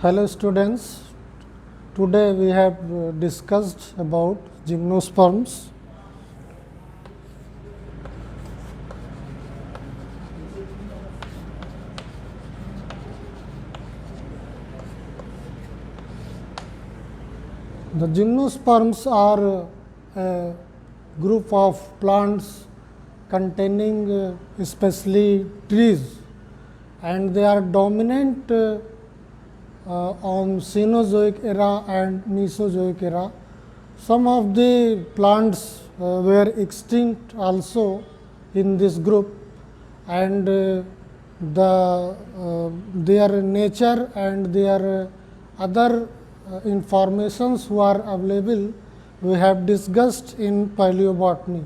Hello students, today we have discussed about gymnosperms. The gymnosperms are a group of plants containing especially trees, and they are dominant on Cenozoic era and Mesozoic era. Some of the plants were extinct also in this group, and their nature and their other informations who are available we have discussed in paleobotany.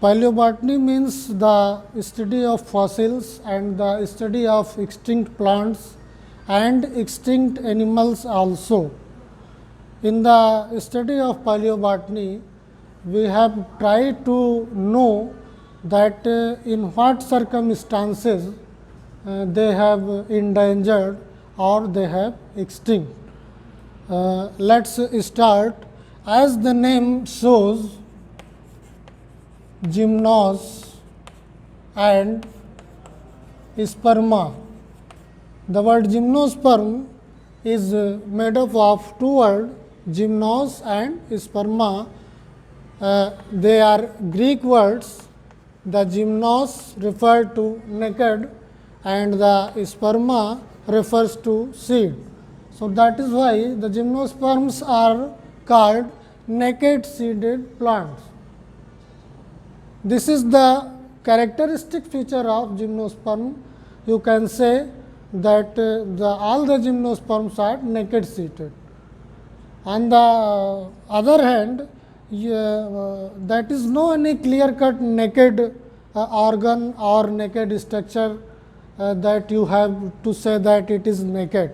Paleobotany means the study of fossils and the study of extinct plants and extinct animals also. In the study of paleobotany, we have tried to know that in what circumstances they have endangered or they have extinct. Let us start. As the name shows, gymnos and sperma. The word gymnosperm is made up of two words, gymnos and sperma. They are Greek words. The gymnos refer to naked and the sperma refers to seed. So, that is why the gymnosperms are called naked seeded plants. This is the characteristic feature of gymnosperm. You can say that all the gymnosperms are naked seeded. On the other hand, that is no any clear cut naked organ or naked structure that you have to say that it is naked.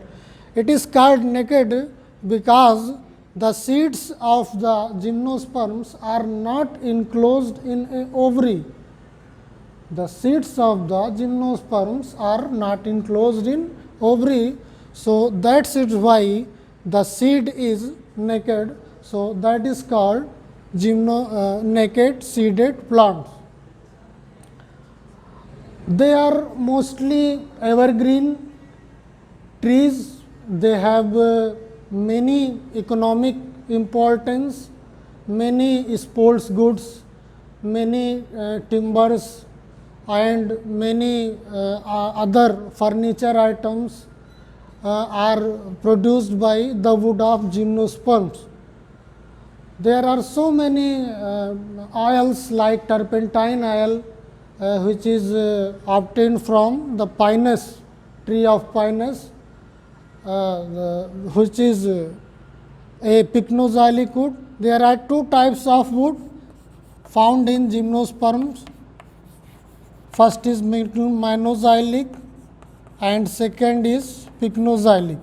It is called naked because the seeds of the gymnosperms are not enclosed in a ovary. The seeds of the gymnosperms are not enclosed in ovary. So, that is why the seed is naked. So, that is called naked seeded plants. They are mostly evergreen trees. They have many economic importance, many sports goods, many timbers and many other furniture items are produced by the wood of gymnosperms. There are so many oils like turpentine oil which is obtained from the pinus, tree of pinus, which is a pycnoxylic wood. There are two types of wood found in gymnosperms. First is minoxylic and second is pycnoxylic.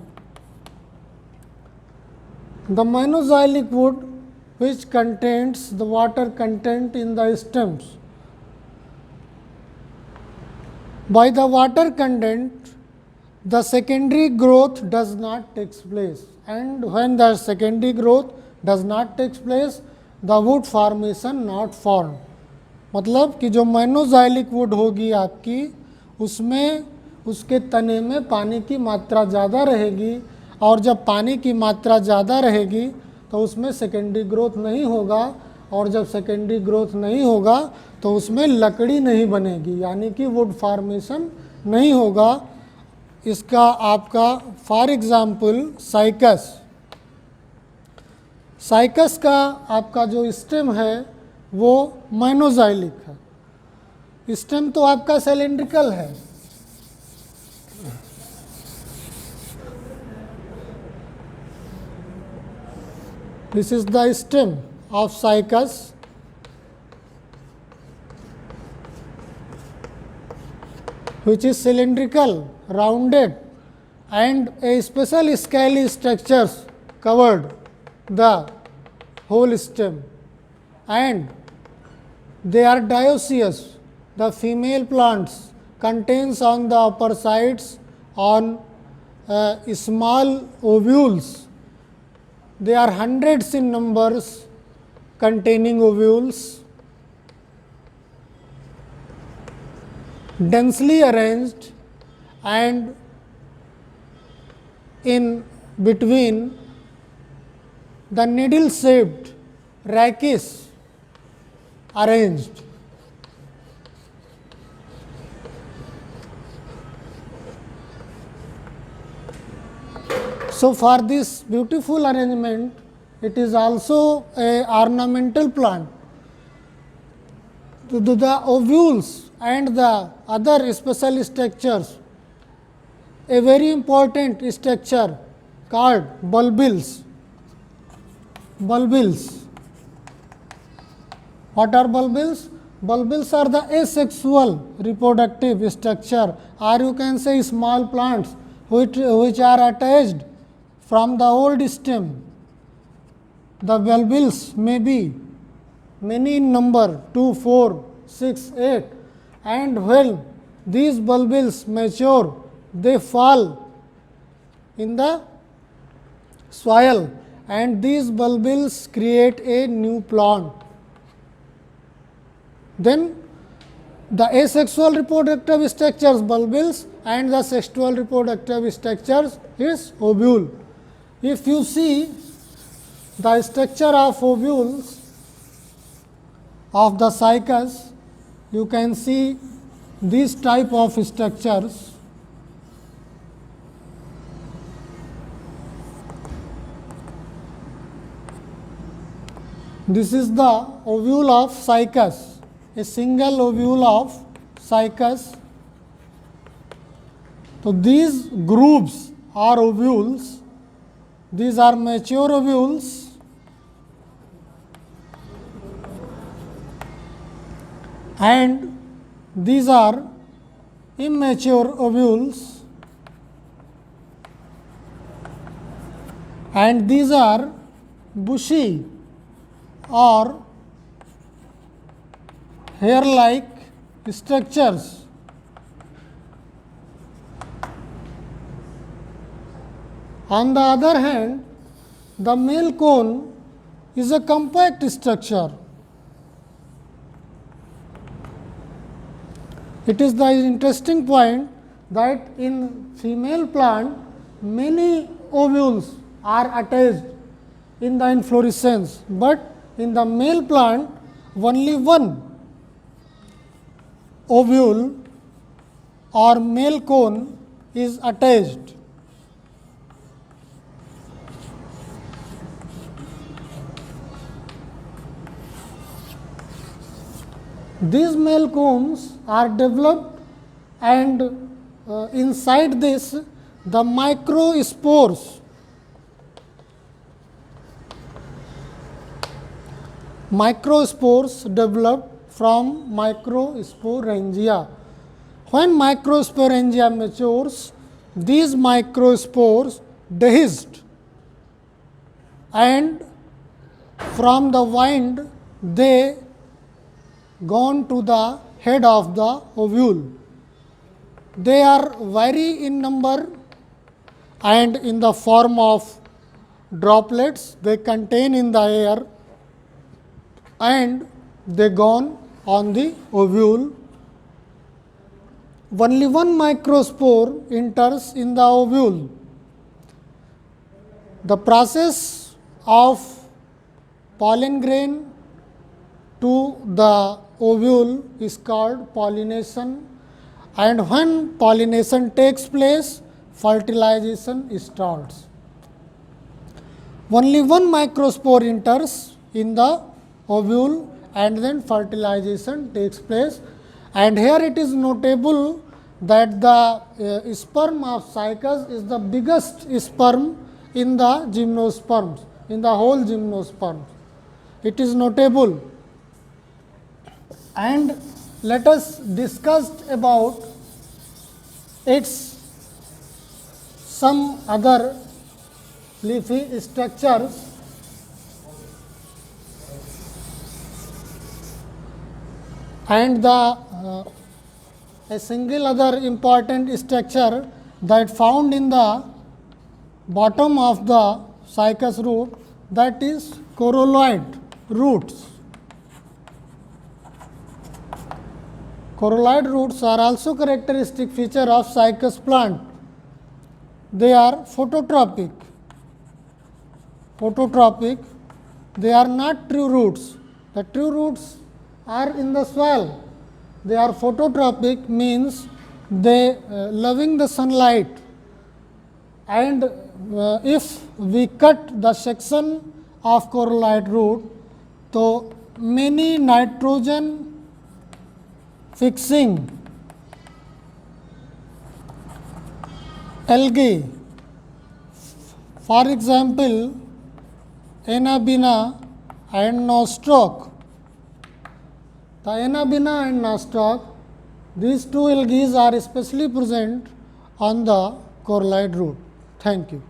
The minoxylic wood which contains the water content in the stems. By the water content, the secondary growth does not take place, and when the secondary growth does not take place, the wood formation not formed. मतलब कि जो माइनोजाइलिक would होगी आपकी, उसमें उसके तने में पानी की मात्रा ज़्यादा रहेगी, और जब पानी की मात्रा ज़्यादा रहेगी तो उसमें सेकेंडरी ग्रोथ नहीं होगा, और जब सेकेंडरी ग्रोथ नहीं होगा तो उसमें लकड़ी नहीं बनेगी, यानी कि वुड फॉर्मेशन नहीं होगा. इसका आपका फॉर एग्जांपल साइकस का आपका जो स्टेम है वो माइनोजाइलिक है. स्टेम तो आपका सिलेंड्रिकल है. This is the stem of cycas. Which is cylindrical, rounded, and a special scaly structures covered the whole stem, and they are dioecious. The female plants contains on the upper sides on small ovules. They are hundreds in numbers containing ovules, densely arranged, and in between the needle shaped rachis arranged. So, for this beautiful arrangement, it is also a ornamental plant. The ovules and the other special structures, a very important structure called bulbils. Bulbils. What are bulbils? Bulbils are the asexual reproductive structure, or you can say small plants which are attached from the old stem. The bulbils may be many in number, 2, 4, 6, 8, and when these bulbils mature, they fall in the soil, and these bulbils create a new plant. Then the asexual reproductive structures bulbils and the sexual reproductive structures is ovule. If you see the structure of ovules of the cycas, you can see these type of structures. This is the ovule of cycas, a single ovule of cycas. So, these groups are ovules, these are mature ovules, and these are immature ovules, and these are bushy or hair like structures. On the other hand, the male cone is a compact structure. It is the interesting point that in female plant many ovules are attached in the inflorescence, but in the male plant only one ovule or male cone is attached. These male cones are developed, and inside this the microspores develop from microsporangia. When microsporangia matures, these microspores dehisce, and from the wind they gone to the head of the ovule. They are vary in number and in the form of droplets they contain in the air, and they gone on the ovule. Only one microspore enters in the ovule. The process of pollen grain to the ovule is called pollination, and when pollination takes place, fertilization starts. Only one microspore enters in the ovule, and then fertilization takes place. And here it is notable that the sperm of cycas is the biggest sperm in the gymnosperms, in the whole gymnosperms. It is notable. And let us discuss about its some other leafy structures. And a single other important structure that found in the bottom of the cycas root, that is corolloid roots. Corolloid roots are also characteristic feature of cycas plant. They are phototropic. They are not true roots. The true roots are in the soil. They are phototropic, means they loving the sunlight, and if we cut the section of corolloid root, so many nitrogen fixing algae, for example Anabaena and nostoc. The Anabaena and nostoc, these two algae are especially present on the corolloid root. Thank you.